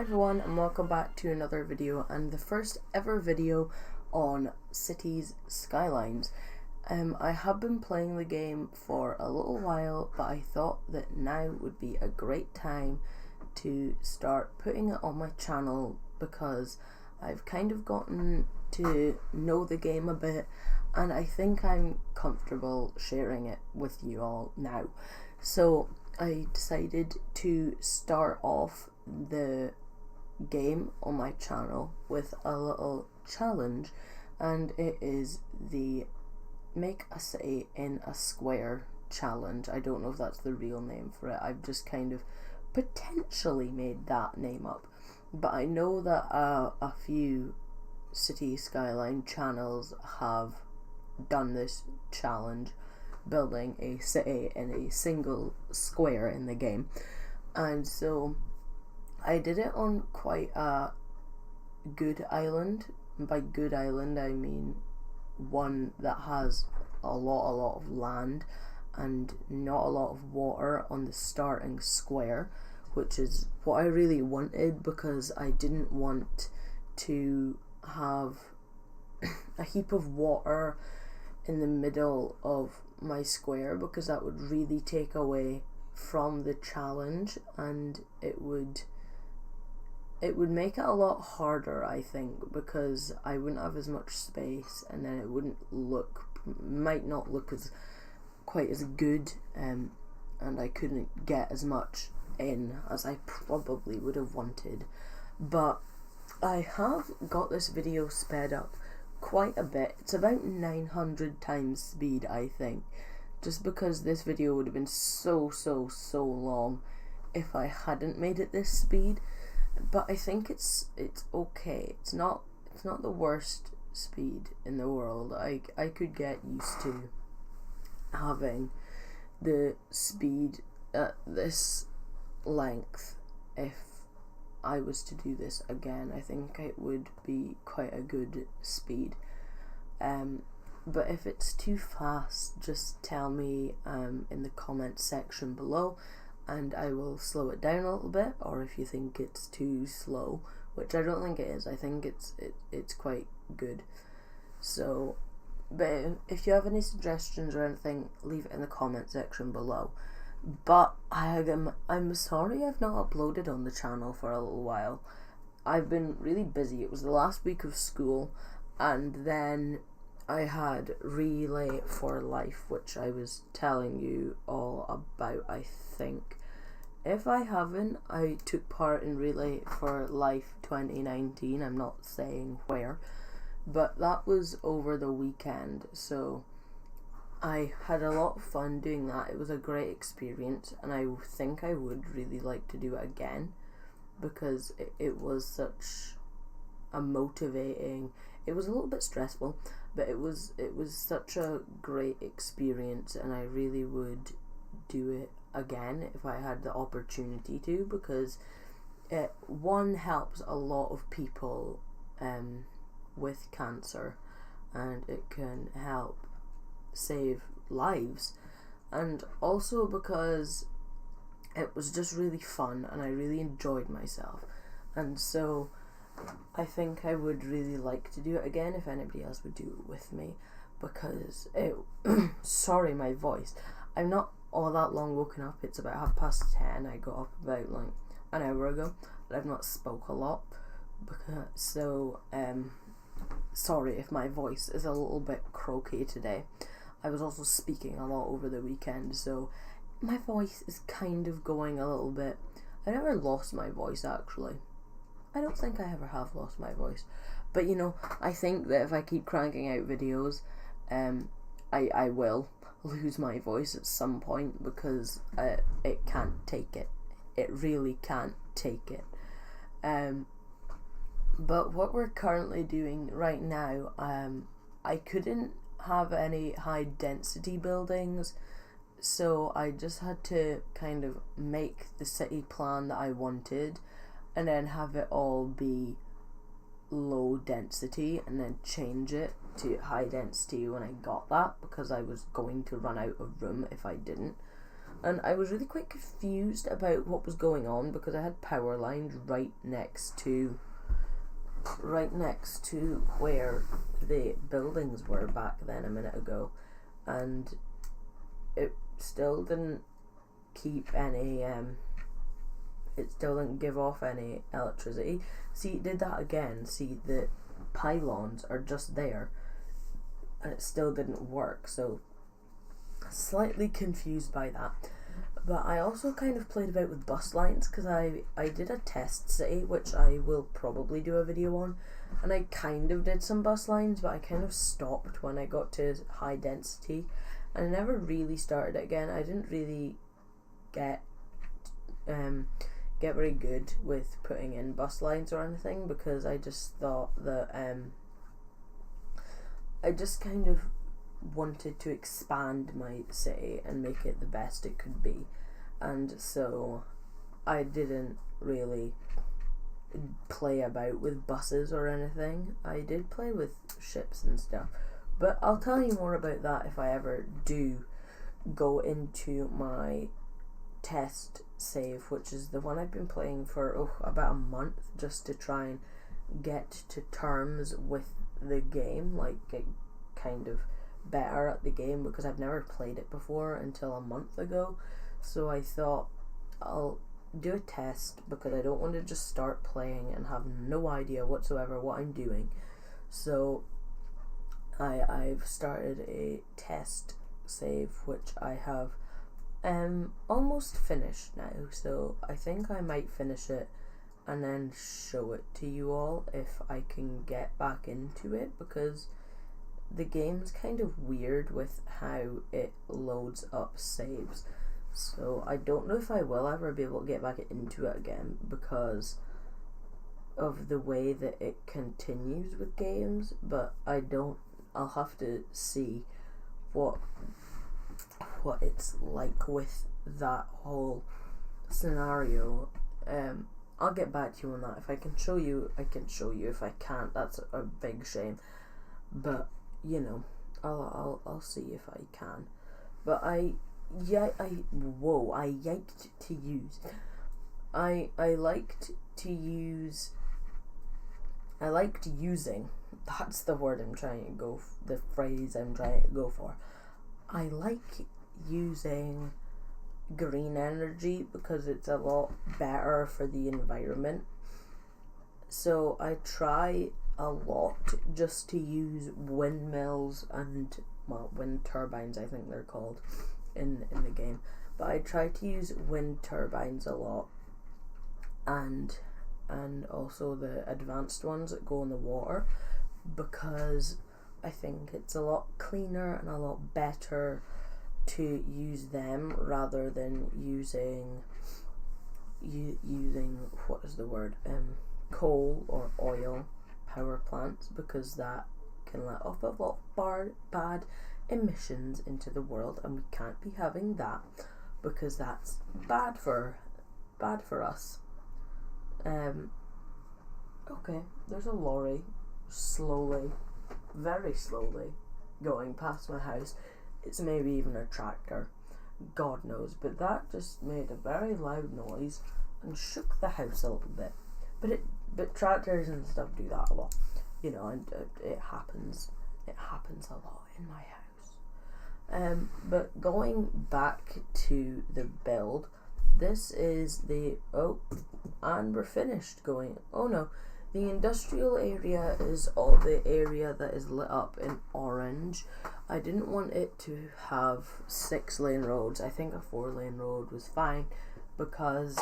everyone, and welcome back to another video, and the first ever video on Cities Skylines. I have been playing the game for a little while, but I thought that now would be a great time to start putting it on my channel because I've kind of gotten to know the game a bit, and I think I'm comfortable sharing it with you all now. So I decided to start off the game on my channel with a little challenge, and it is the Make a City in a Square challenge. I don't know if that's the real name for it. I've just kind of potentially made that name up, but I know that a few City Skyline channels have done this challenge, building a city in a single square in the game. And so I did it on quite a good island. And by good island I mean one that has a lot of land and not a lot of water on the starting square, which is what I really wanted because I didn't want to have a heap of water in the middle of my square, because that would really take away from the challenge, and it would make it a lot harder, I think, because I wouldn't have as much space, and then it might not look as quite as good, and I couldn't get as much in as I probably would have wanted. But I have got this video sped up quite a bit. It's about 900 times speed, I think, just because this video would have been so long if I hadn't made it this speed. But I think it's okay. It's not the worst speed in the world. I could get used to having the speed at this length. If I was to do this again, I think it would be quite a good speed. But if it's too fast, just tell me in the comments section below, and I will slow it down a little bit. Or if you think it's too slow, which I don't think it is, I think it's quite good. So, but if you have any suggestions or anything, leave it in the comment section below. But I'm sorry I've not uploaded on the channel for a little while. I've been really busy. It was the last week of school, and then I had Relay for Life, which I was telling you all about, I think. If I haven't, I took part in Relay for Life 2019. I'm not saying where, but that was over the weekend, so I had a lot of fun doing that. It was a great experience, and I think I would really like to do it again, because it was such a motivating, it was a little bit stressful, but it was such a great experience, and I really would do it again if I had the opportunity to, because it helps a lot of people with cancer, and it can help save lives, and also because it was just really fun and I really enjoyed myself. And so I think I would really like to do it again if anybody else would do it with me, because it sorry, my voice, I'm not all that long woken up. It's about 10:30. I got up about like an hour ago, but I've not spoke a lot, so sorry if my voice is a little bit croaky today. I was also speaking a lot over the weekend, so my voice is kind of going a little bit. I never lost my voice, actually. I don't think I ever have lost my voice. But you know, I think that if I keep cranking out videos, I will lose my voice at some point, because it can't take it. It really can't take it. But what we're currently doing right now, I couldn't have any high density buildings, so I just had to kind of make the city plan that I wanted, and then have it all be low density, and then change it to high density when I got that, because I was going to run out of room if I didn't. and I was really quite confused about what was going on because I had power lines right next to where the buildings were back then a minute ago, and it still didn't keep any it still didn't give off any electricity. See, it did that again. See, the pylons are just there and it still didn't work, so slightly confused by that. But I also kind of played about with bus lines because I did a test city, which I will probably do a video on, and I kind of did some bus lines, but I kind of stopped when I got to high density and I never really started it again. I didn't really get very good with putting in bus lines or anything because I just thought that I just kind of wanted to expand my city and make it the best it could be, and so I didn't really play about with buses or anything. I did play with ships and stuff, but I'll tell you more about that if I ever do go into my test save, which is the one I've been playing for about a month, just to try and get to terms with the game, like get kind of better at the game, because I've never played it before until a month ago. So I thought I'll do a test because I don't want to just start playing and have no idea whatsoever what I'm doing. So I've started a test save which I have almost finished now, so I think I might finish it and then show it to you all if I can get back into it, because the game's kind of weird with how it loads up saves. So I don't know if I will ever be able to get back into it again because of the way that it continues with games, but I'll have to see what it's like with that whole scenario. I'll get back to you on that. If I can show you, I can show you. If I can't, that's a big shame. But you know, I'll see if I can. But I liked using, that's the word I'm trying to go, the phrase I'm trying to go for. I like using green energy because it's a lot better for the environment. So I try a lot just to use windmills and, well, wind turbines I think they're called in the game. But I try to use wind turbines a lot, and also the advanced ones that go in the water, because I think it's a lot cleaner and a lot better to use them rather than using what is the word, coal or oil power plants, because that can let off a lot of bad emissions into the world, and we can't be having that because that's bad for us. Okay, there's a lorry very slowly going past my house. It's maybe even a tractor, God knows, but that just made a very loud noise and shook the house a little bit. But tractors and stuff do that a lot, you know, and it happens a lot in my house. But going back to the build, this is and we're finished going. Oh no, the industrial area is all the area that is lit up in orange. I didn't want it to have 6-lane roads. I think a 4-lane road was fine because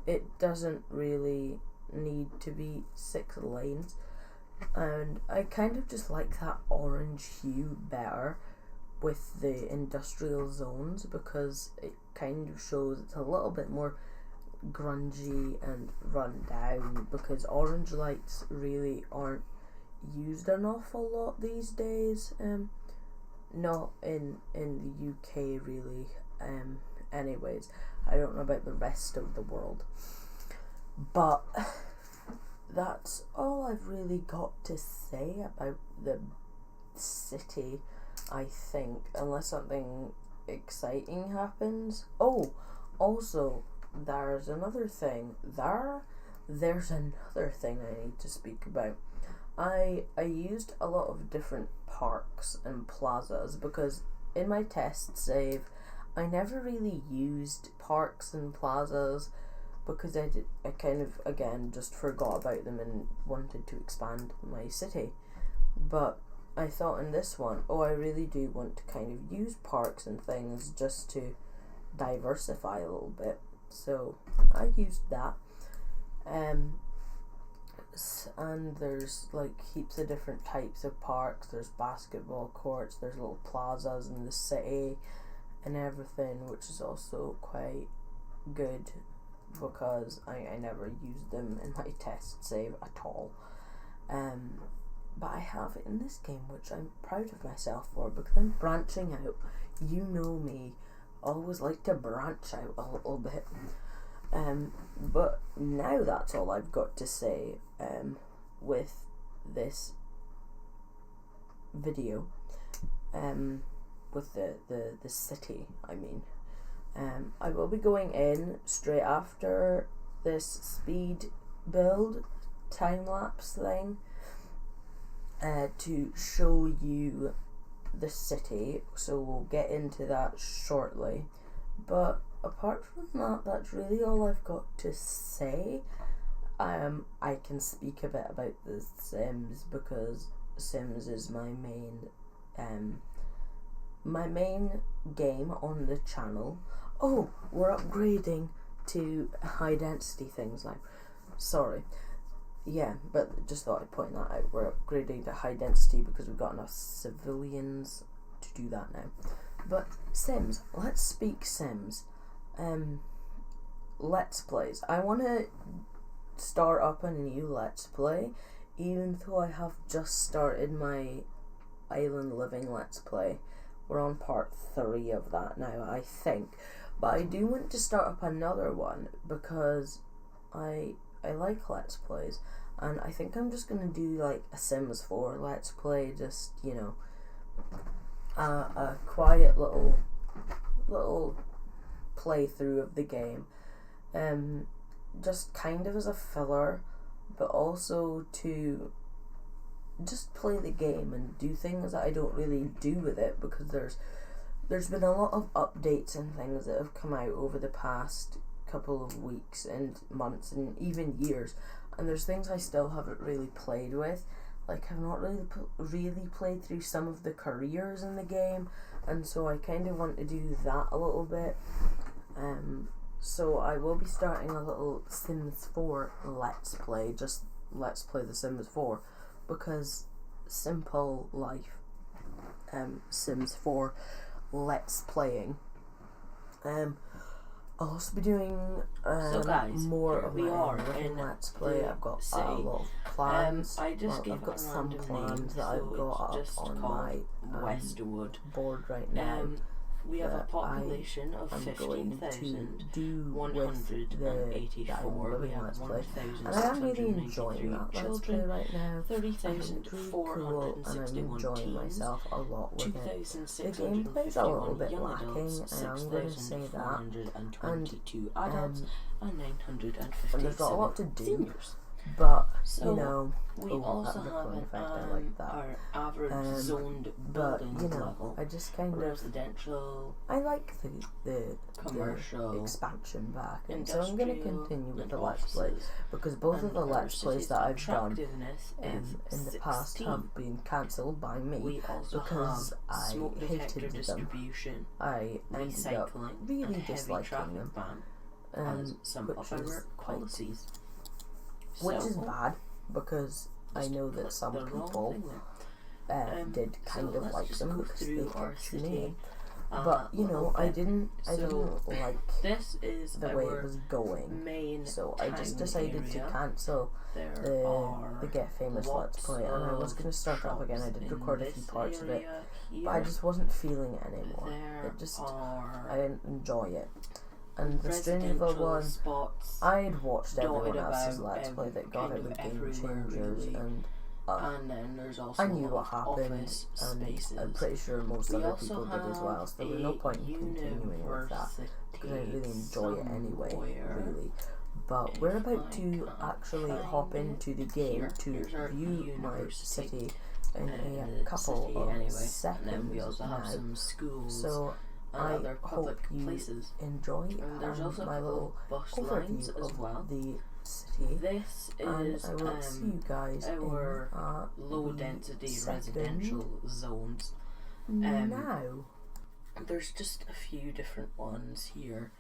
it doesn't really need to be 6 lanes, and I kind of just like that orange hue better with the industrial zones because it kind of shows it's a little bit more grungy and run down, because orange lights really aren't used an awful lot these days, not in the UK really, anyways. I don't know about the rest of the world, but that's all I've really got to say about the city, I think, unless something exciting happens. Oh, also, there's another thing. There's another thing I need to speak about. I used a lot of different parks and plazas because in my test save, I never really used parks and plazas because I kind of, again, just forgot about them and wanted to expand my city. But I thought in this one, I really do want to kind of use parks and things just to diversify a little bit. So I used that. And there's like heaps of different types of parks. There's basketball courts, there's little plazas in the city and everything, which is also quite good because I never used them in my test save at all. But I have it in this game, which I'm proud of myself for because I'm branching out. You know me, always like to branch out a little bit. But now that's all I've got to say with this video, with the city, I mean. I will be going in straight after this speed build time-lapse thing to show you the city, so we'll get into that shortly. But apart from that, that's really all I've got to say. I can speak a bit about the Sims because Sims is my main game on the channel. Oh, we're upgrading to high density things now. Sorry. Yeah, but just thought I'd point that out. We're upgrading to high density because we've got enough civilians to do that now. But Sims, let's speak Sims. Let's Plays. I want to start up a new Let's Play, even though I have just started my Island Living Let's Play. We're on part 3 of that now, I think. But I do want to start up another one because I like Let's Plays, and I think I'm just gonna do like a Sims 4 Let's Play, just, you know, a quiet little playthrough of the game, just kind of as a filler, but also to just play the game and do things that I don't really do with it, because there's been a lot of updates and things that have come out over the past couple of weeks and months and even years, and there's things I still haven't really played with. Like, I've not really played through some of the careers in the game, and so I kind of want to do that a little bit. So I will be starting a little Sims 4 Let's Play, just Let's Play The Sims 4, because simple life, Sims 4 Let's Playing. I'll also be doing so guys, more of we my are living in Let's Play. I've got city. a lot of plans. I just I've got some plans that I've got up on my Westwood board right now. We have a population of I'm going to do 15,184. We have Let's Play, and I am really enjoying that Let's Play right now. 30,461 and I'm enjoying myself a lot with it. The 2,651 gameplay's a little bit young lacking, adults, and I'm going to say that. 6,422 adults, and 957 and there's not a lot to do. seniors. But, So you know, we also have I like that. our average zoned But, building you know, level, I just kind of, residential, I like the commercial, expansion back, and so I'm going to continue with the Let's Play, offices, because both of the Let's Plays that I've done is in the past 16. have been cancelled by me We also because have I smoke detector hated them. distribution, I ended up recycling, really and heavy disliking traffic them, ban as some which of is our quite, policies. which is So, bad, because I know that click some the wrong people thing there. did kind So of let's like just them go because through they our kept city, tuning. But you know, I didn't like this is the way it was going, main so I just town decided to area. cancel There the Get Famous Let's Play, and I was going to start up again. I did record a few parts of it, but I just wasn't feeling it anymore. I didn't enjoy it. And the Stranger one, I had watched everyone else's Let's Play that got it with Game Changers, really. and and then there's also I knew what happened, office and spaces. I'm pretty sure most We other also people did as have well, so there was no point in continuing with that, because I didn't really enjoy it anyway, somewhere. really. But we're about to actually hop into the game to view my city in a couple of seconds and then we also have now. some schools So and I other public hope you places. enjoy And there's also my a couple little of bus lines overview as of well. the city, This and is I will see you guys our in a low wee density second. residential zones. Now. There's just a few different ones here.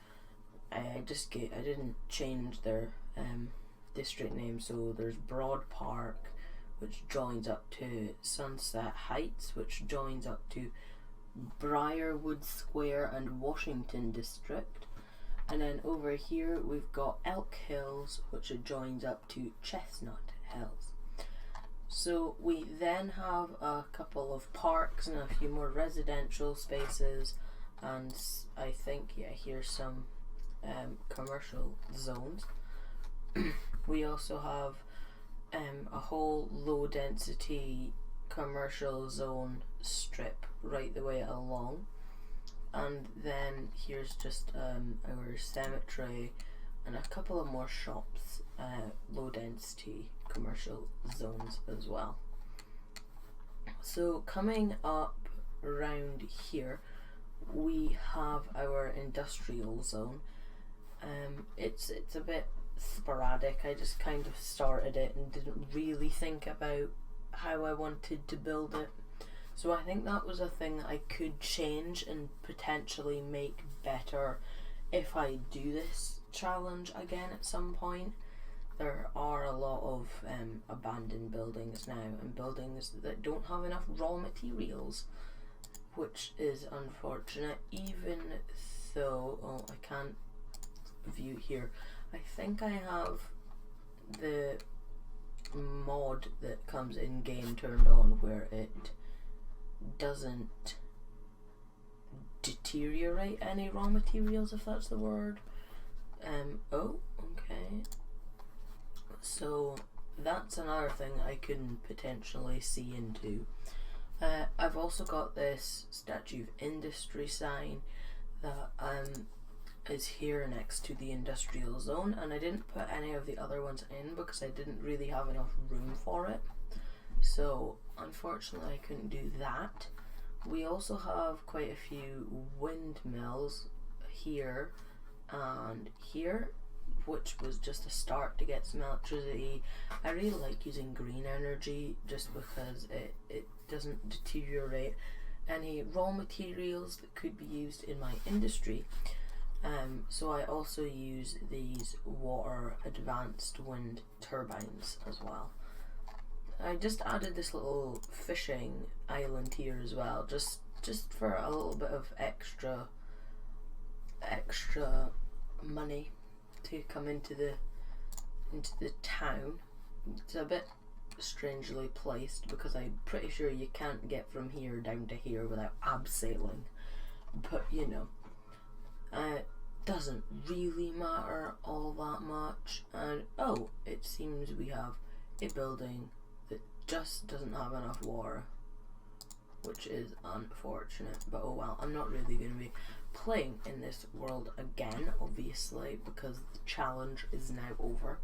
I didn't change their district name, so there's Broad Park, which joins up to Sunset Heights, which joins up to Briarwood Square and Washington District. And then over here we've got Elk Hills, which joins up to Chestnut Hills. So we then have a couple of parks and a few more residential spaces, and I think, yeah, here's some commercial zones. We also have a whole low density commercial zone strip right the way along, and then here's just our cemetery and a couple of more shops, low density commercial zones as well. So coming up around here we have our industrial zone. It's a bit sporadic. I just kind of started it and didn't really think about how I wanted to build it. So I think that was a thing that I could change and potentially make better if I do this challenge again at some point. There are a lot of abandoned buildings now, and buildings that don't have enough raw materials, which is unfortunate, even though, oh, I can't view here. I think I have the mod that comes in game turned on where it doesn't deteriorate any raw materials, if that's the word. Oh, okay. So that's another thing I can potentially see into. I've also got this Statue of Industry sign that is here next to the industrial zone, and I didn't put any of the other ones in because I didn't really have enough room for it. So unfortunately I couldn't do that. We also have quite a few windmills here and here, which was just a start to get some electricity. I really like using green energy just because it doesn't deteriorate any raw materials that could be used in my industry. So I also use these water advanced wind turbines as well. I just added this little fishing island here as well, just for a little bit of extra money to come into the town. It's a bit strangely placed because I'm pretty sure you can't get from here down to here without abseiling, but you know, doesn't really matter all that much. And oh, it seems we have a building that just doesn't have enough water, which is unfortunate, but oh well. I'm not really going to be playing in this world again, obviously, because the challenge is now over.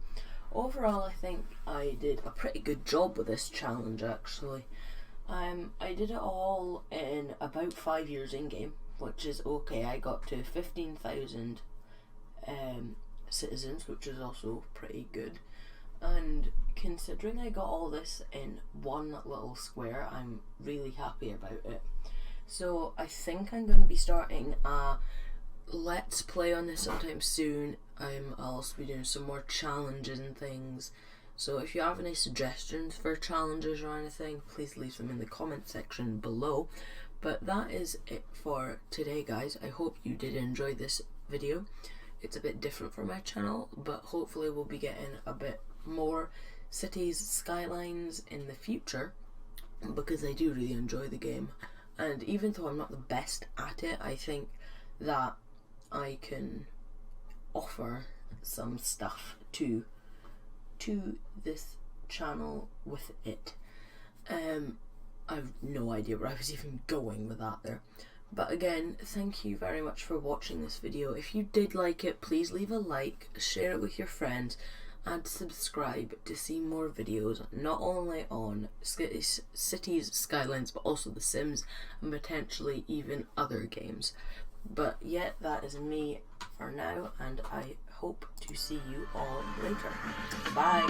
Overall, I think I did a pretty good job with this challenge, actually. I did it all in about 5 years in game, which is okay. I got to 15,000 citizens, which is also pretty good. And considering I got all this in one little square, I'm really happy about it. So I think I'm going to be starting a let's play on this sometime soon. I'll also be doing some more challenges and things. So if you have any suggestions for challenges or anything, please leave them in the comment section below. But that is it for today, guys. I hope you did enjoy this video. It's a bit different for my channel, but hopefully we'll be getting a bit more cities, skylines in the future, because I do really enjoy the game. And even though I'm not the best at it, I think that I can offer some stuff to this channel with it. I have no idea where I was even going with that there. But again, thank you very much for watching this video. If you did like it, please leave a like, share it with your friends, and subscribe to see more videos, not only on Cities, Skylines, but also The Sims, and potentially even other games. But yeah, that is me for now, and I hope to see you all later. Bye!